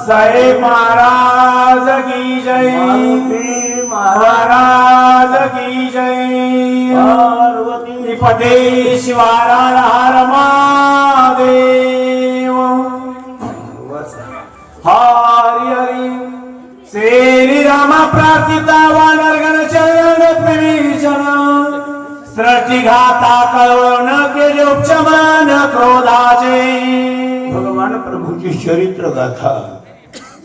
साहेब महाराज की जय, महाराज की जय, पार्वती पते शिवारा हर महादेव। हरि हरि श्री राम प्रार्थिता वानरगण चरण प्रेमीचरण सृष्टि घाता कळवण केले उपशमन क्रोधाचे। भगवान प्रभूची चरित्र गाथा,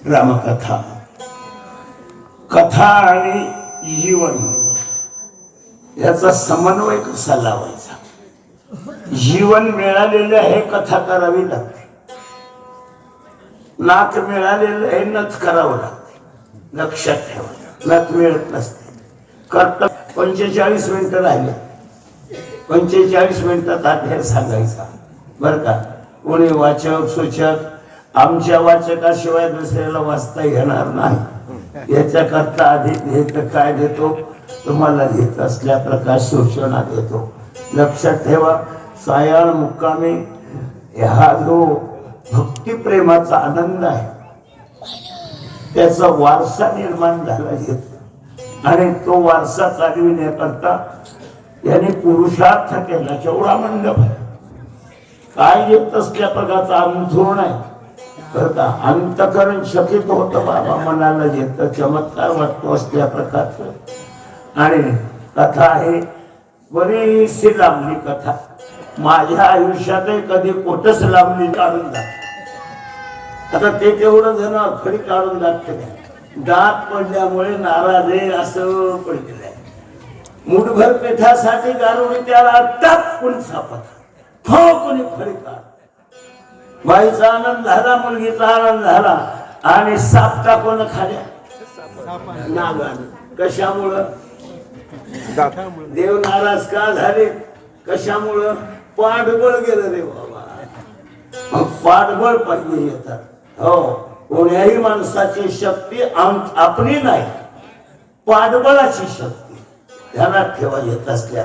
रामकथा, कथा आणि जीवन याचा समन्वय कसा लावायचा। जीवन मिळालेले आहे, कथा करावी लागते। नाक मिळालेलं आहे, नथ करावं लागते। लक्षात ठेवा, नथ मिळत नसते। कर्तव्य 45 मिनिटं राहिले, 45 मिनिटात अध्याय सांगायचा बर का। कोणी वाचक सूचक आमच्या वाचकाशिवाय दुसऱ्याला वाचता येणार नाही। याच्याकरता आधी देत काय देतो तुम्हाला देत असल्या प्रकाश सूचना देतो। लक्षात ठेवा, सायाळ मुक्कामी हा जो भक्ती प्रेमाचा आनंद आहे त्याचा वारसा निर्माण झाला येतो आणि तो वारसा चालविण्याकरता याने पुरुषार्थ केला। केवढा मंडप आहे, काय येत असल्या प्रकारचा अंथरुण आहे बरं का। अंतकरण शकित होतं बाबा, मनाला येतं, चमत्कार वाटतो असल्या प्रकारचं। आणि कथा आहे बरीचशी लांबली कथा, माझ्या आयुष्यातही कधी कोटच लांबली काढून जात। आता ते तेवढं जण खडी काढून जाते, दात पडल्यामुळे नाराज आहे असं पडलेलं आहे। मुठभर पेठासाठी गारुडी त्याला टाकून सापडतात, कोणी खडी काढ। बाईचा आनंद झाला, मुलगीचा आनंद झाला आणि साप टाकून खाल्या नागाने। कशामुळं? देव नाराज का झाले? कशामुळं? पाठबळ गेलं रे बाबा। मग पाठबळ पाहिजे येतात हो। कोण्याही माणसाची शक्ती आपली नाही, पाठबळाची शक्ती ध्यानात ठेवा। येत असल्या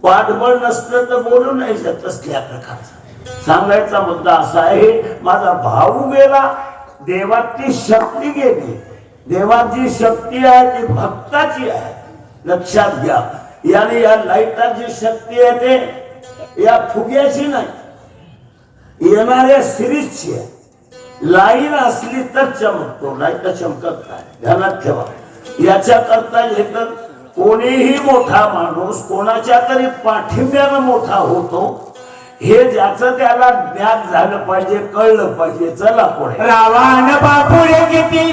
पाठबळ नसलं तर बोलू नाही शकत असल्या प्रकारचं। सांगायचा मुद्दा असा आहे, माझा भाऊ गेला, देवाची शक्ती गेली। देवाची शक्ती आहे ती भक्ताची आहे, लक्षात घ्या। याने या लाईटाची शक्ती आहे ते या फुग्याची नाही, येणाऱ्या सिरीजची आहे। लाईन असली तर चमकतो, लाईट चमकत नाही, ध्यानात ठेवा। याच्या करता येतं कोणीही मोठा माणूस कोणाच्या तरी पाठिंब्यानं मोठा होतो, हे ज्याचं त्याला ज्ञान झालं पाहिजे, कळलं पाहिजे। चला पुढे। रावण बापुळे किती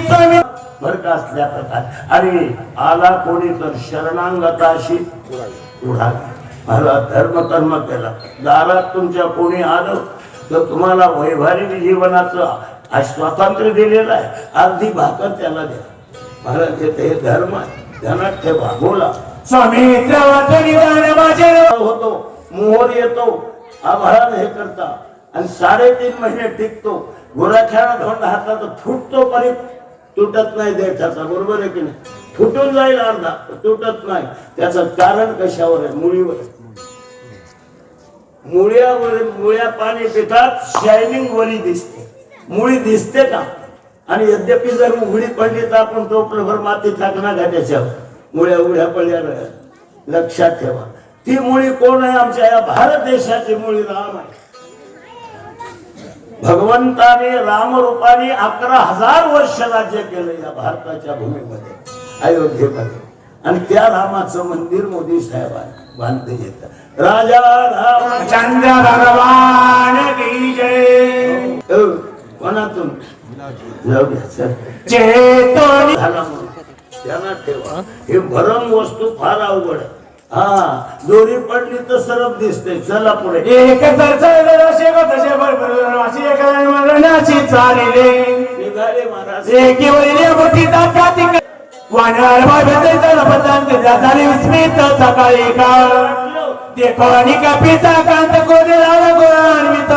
बर का असल्या प्रकारे। आणि आला कोणी तर शरणांगताशी उडाली, मला धर्म कर्म केला। दारात तुमच्या कोणी आलं तर तुम्हाला वैवाहिक जीवनाचं स्वातंत्र्य दिलेलं आहे, अर्धी भाकर त्याला द्या। मला हे धर्म आहे, ध्यानात ठेवा। बोला स्वामी होतो, मोहर येतो, आभाळात हे करता आणि 3.5 महिने टिकतो। गुराख्याला धोंड हातात फुटतो, परत तुटत नाही देठाचा, बरोबर आहे की नाही? फुटून जाईल अर्धा, तुटत नाही। त्याचं कारण कशावर आहे? मुळीवर। मुळ्या पाणी पितात, शायनिंग वरी दिसते, मुळी दिसते का? आणि यद्यपि जर उघडी पडली तर आपण टोपलभर माती टाकणार का त्याच्यावर? मुळ्या उघड्या पडल्या, लक्षात ठेवा। ती मुळी कोण आहे? आमच्या या भारत देशाची मुळी राम आहे। भगवंताने रामरूपाने 11,000 वर्ष राज्य केलं या भारताच्या भूमीमध्ये, अयोध्येमध्ये। आणि त्या रामाचं मंदिर मोदी साहेबांनी बांधले येतं। राजा रामचंद्र भगवान की जय। कोणातून चेतोनी झाला म्हणून ध्यानात ठेवा। हे भरम वस्तू फार अवघड आहे। हा, दोरी पडली तर सरप दिसते। चला पुढे। एक मरणाची चालले निघाले महाराज एकीवरील मुठीचा कातिक वानर झाले विस्मित सकाळी काळ देखोनी कपिता कांत गोदेला गोरान्वित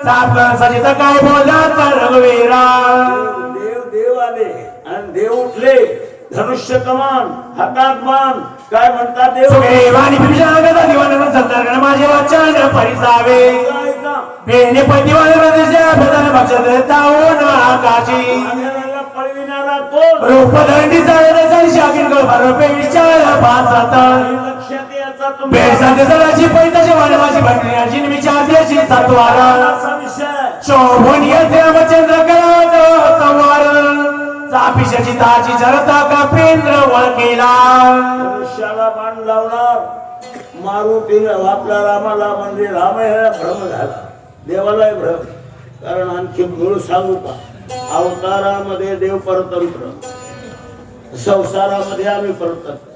सापसाची काय बोला तर रघुवीरा। देव आले आणि देव उठले, धनुष्य कमान हातात मान, काय म्हणतात देव? माझे वाचन परिसावे बेने पतिवार प्रदेशा प्रधान भक्षण आकाशी अंधाराला पळविणारा कोण? रूपदंडी चालत शाकीन रुपये विचार पाच लक्षात याचा तुम्ही बेसाचे सराची पैताची वाढवाची भटण्याची विचारण्याची तत्वारा असा विषय शोभनीय रामचंद्र करावं संवार चापिशाची ताची जरता कपेंद्र वळकेला मनुष्याला बाण लावणार मारुतीला आपला रामाला म्हणजे राम हे भ्रम झाला देवालाही भ्रम कारण आणखी मूळ सांगू का अवतारामध्ये देव परतंत्र संसारामध्ये आम्ही परतंत्र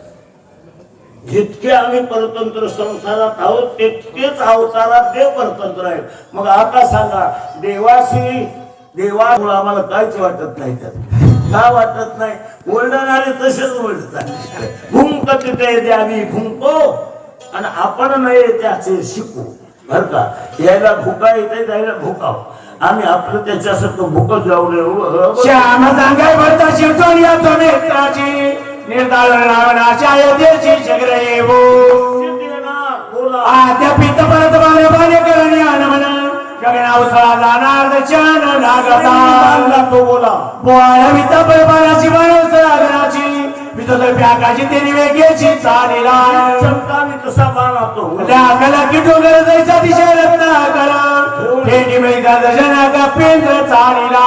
जितके आम्ही परतंत्र संसारात आहोत तितकेच अवतारात देव परतंत्र आहे मग आता सांगा देवामुळे आम्हाला काहीच वाटत नाही त्यात का वाटत नाही ओरडणारे तसेच ओरडतात भुंक तिथे द्यावी भुंको आणि आपण नाही त्याचे शिकू बर का यायला भुका येते जायला भुकाव आम्ही आपलं त्याच्यासारखं भुकत जाऊ नये श्याम सांगाय भरता शिवतोन या मित्राची निर्दाळ रावणाच्या अयोध्येची शग्र येवो आद्या पित्त परत बाणे करणे आनमन गगनावसळा जाणार दचान लागता तो बोला बोळा विता परबाणाची बनवसळा गणाची वितोदर प्याकाची ते निवेग्याची चालेला चमकावी तसा बाण आपतो लाकला की डोंगर जायचा दिशा रत्ना करा फेटी मिळता दर्शना का पेंद्र चालेला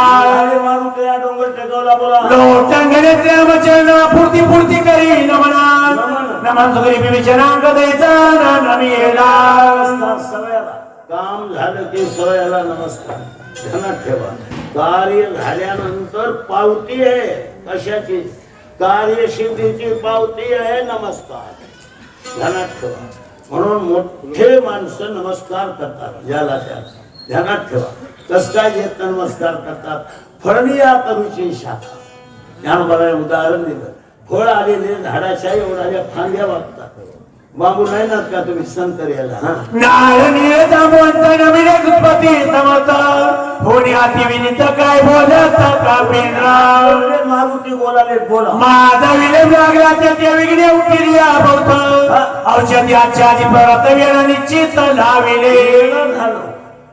मारून त्या डोंगर टेकवला बोला लोटंगणे रामचंद्र फुर्ती करी नमन सुगरी विचनांक द्यायचा नमियेला सवयाला काम झालं की सवयाला नमस्कार ध्यानात ठेवा कार्य झाल्यानंतर पावती आहे कशाची कार्यसिद्धीची पावती आहे नमस्कार ध्यानात ठेवा म्हणून मोठे माणसं नमस्कार करतात ज्याला त्याला ध्यानात ठेवा कस काय घेत नमस्कार करतात फळनिया तरुची शाखा ज्ञानोबाला उदाहरण दिलं फळ आलेले झाडाच्या एवढ्या फांद्या वागतात बाबू नाही ना का तुम्ही संतर याला नारळीय जांबवंत नवीन उत्पत्ती समर्थ होणी अति विनित काय बोलत का पेंद्रा मारुती बोलाले बोला माझा विलंब लागला त्या विघ्ने उठिरिया भोवत औषधी आजच्या आधी परत वेळ निश्चित लाविले झालं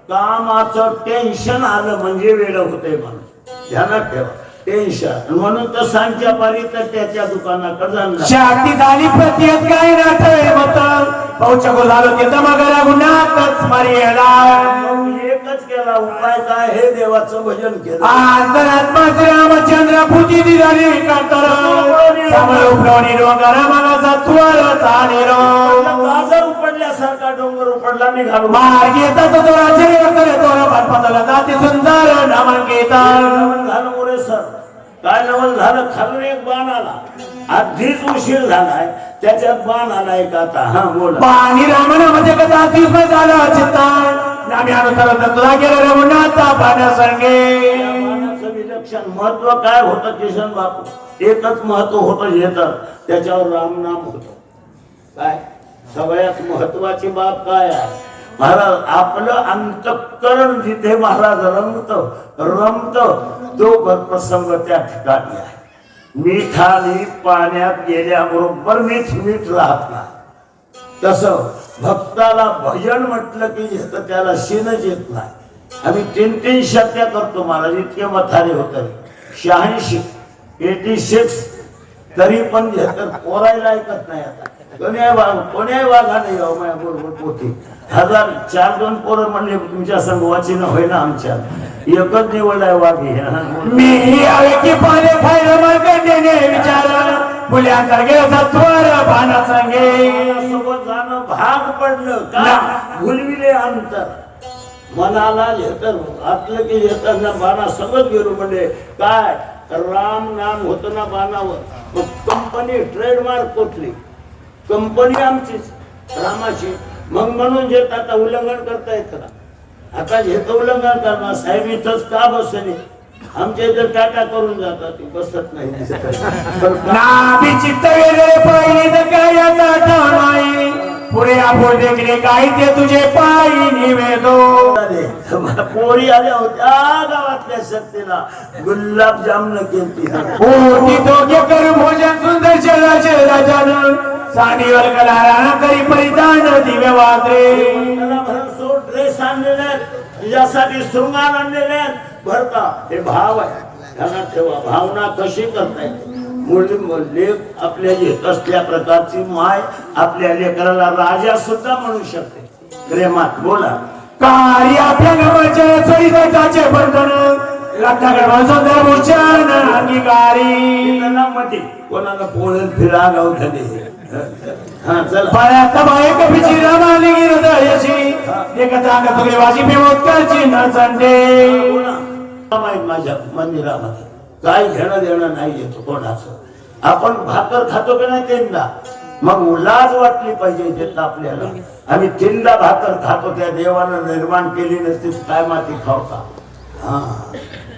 कामाचं टेन्शन आलं म्हणजे वेळ होते माणूस ध्यानात ठेवा टेन्शन म्हणून तर सांच्या पारी तर त्याच्या दुकानाकडे जाणार शांती झाली प्रत्येक काय नाठय मत पौचको झालो ते तमगरा गुन्हातच मर्यादा एकच केला उपाय काय हे देवाचं भजन केलं अंतरात्मा रामचंद्र पुती दिली करतर समळ उपरवणी डोंगर मला सत्वर चालेलो गाजर उपडल्यासारखा डोंगर उपडला निघालो मार्ग येतात तो राजे करे तो पदला जाती सुंदर नमन कीर्तन झालं मोरे सर काय नवल झालं खालून एक बाण आला आधीच उशीर झालाय त्याच्यात बाण आला एक आता हा बोला पाणी रामनामध्ये कथा तीस झालं चित्तान नामी अनुसार तुला गेलं रघुनाथा पाण्यासंगे बाणाचं विलक्षण महत्व काय होतं किशन बापू एकच महत्व होतं हे तर त्याच्यावर रामनाम होत काय सगळ्यात महत्वाची बाब काय आहे महाराज आपलं अंतःकरण जिथे महाराज रमत तो प्रसंग त्या ठिकाणी आहे मिठाने पाण्यात गेल्याबरोबर मीठ राहत नाही तसं भक्ताला भजन म्हटलं की येतं त्याला शीनच येत नाही आम्ही 3 शक्या करतो महाराज इतके मथारे होत 86 तरी पण घेतात पोरायला ऐकत नाही आता कोणी वाघा नाही बरोबर पोटी 1004 पोरं म्हणले तुमच्या संग वाचिन होय ना आमच्या एकच निवडलाय वाघी मी की पाले फायदा मार्गने विचार मुल्यांतर गेला सत्वर भाना संगे सोबत जाणं भाग पडलं का भुलविले अंतर मनाला घेतर आतलं की घेताना बाणा समज गेलो म्हणजे काय राम नाम होतं ना बाणावर कंपनी ट्रेडमार्क कुठली कंपनी आमचीच रामाची मग म्हणून जे आता उल्लंघन करता येतं का आता घेतं उल्लंघन करणार साहेब इथंच का बसले आमच्या इथं टाटा करून जातात ती बसत नाही चित्त वेगळे पाहिजे कार्याचा नाही पुढे आपण देखणे काही ते तुझे पायी निवेदो पोरी आल्या होत्या गावातल्या शक्तीला गुलाबजामन केली होती दोघे करू भोजन सुंदर शहराचे राजानं साडीवर कला राणा करी परिधान दिवे वात्रे ड्रेस आणलेला तुझ्यासाठी शृंगार आणलेले भरता हे भाव आहे. ध्यानात ठेवा, भावना कशी करताय. लेख आपल्या येत असल्या प्रकारची माय आपल्या लेकराला राजा सुद्धा म्हणू शकते. प्रेमात बोला. कार्य आपल्या गावाच्या चरिताचे बंधन लाखाकडे भूषण अंगीकारी कोणाला पोळेल फिरा गावठले. हा चला पायात बाय कपीची रामाली हृदयाची एका सगळे वाजी पिमोत्काची नचंडे. माझ्या मंदिरामध्ये काय घेणं देणं नाही येतो कोणाचं. आपण भाकर खातो की नाही तीनदा, मग लाज वाटली पाहिजे ते आपल्याला. आम्ही तीनदा भाकर खातो, त्या देवानं निर्माण केली नसती काय माती खाऊ का. हा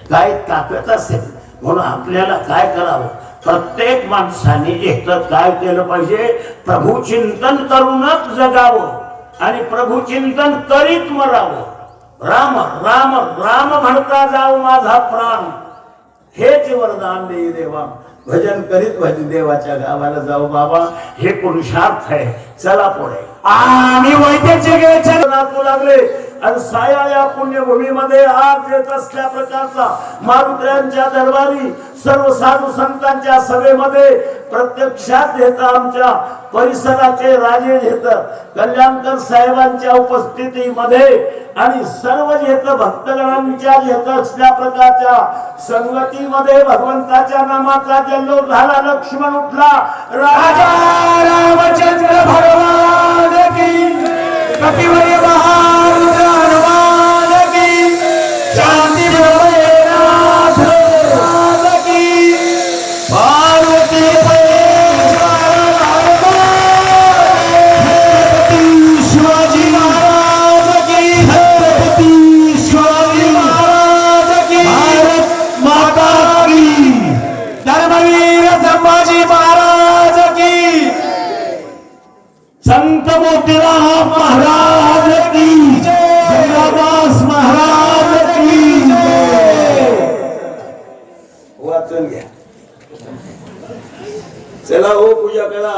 काय ताकद असेल म्हणून आपल्याला काय करावं. प्रत्येक माणसाने एक काय केलं पाहिजे, प्रभू चिंतन करूनच जगावं आणि प्रभू चिंतन करीत मरावं. राम राम राम म्हणता जाऊ माझा प्राण, हेच वरदान देई देवा. भजन करीत भजन देवाच्या गावाला जाऊ बाबा, हे पुरुषार्थ आहे. चला पुढे. आणि वैद्याचे नाचू लागले आणि साया या पुण्यभूमीमध्ये आज येत असल्या प्रकारचा मारुत्र्यांच्या दरबारी सर्व साधू संतांच्या सभेमध्ये प्रत्यक्षात येत आमच्या परिसराचे राजे येत कल्याणकर साहेबांच्या उपस्थितीमध्ये आणि सर्व येत भक्तगणांच्या येत असल्या प्रकारच्या संगतीमध्ये भगवंताच्या नामाचा जल्लोष झाला. लक्ष्मण उठला. राजा रामचंद्र भगवान की कपिवरी महारुद्र हनुमान की शांती भैरवनाथ महाराज की पार्वती शिवाजी महाराज की छत्रपती शिवाजी महाराज की भारत माता की धर्मवीर संभाजी महाराज की संत मोतीराम महाराज की जयदास महाराज की वाचन घ्या. चला हो पूजा करा.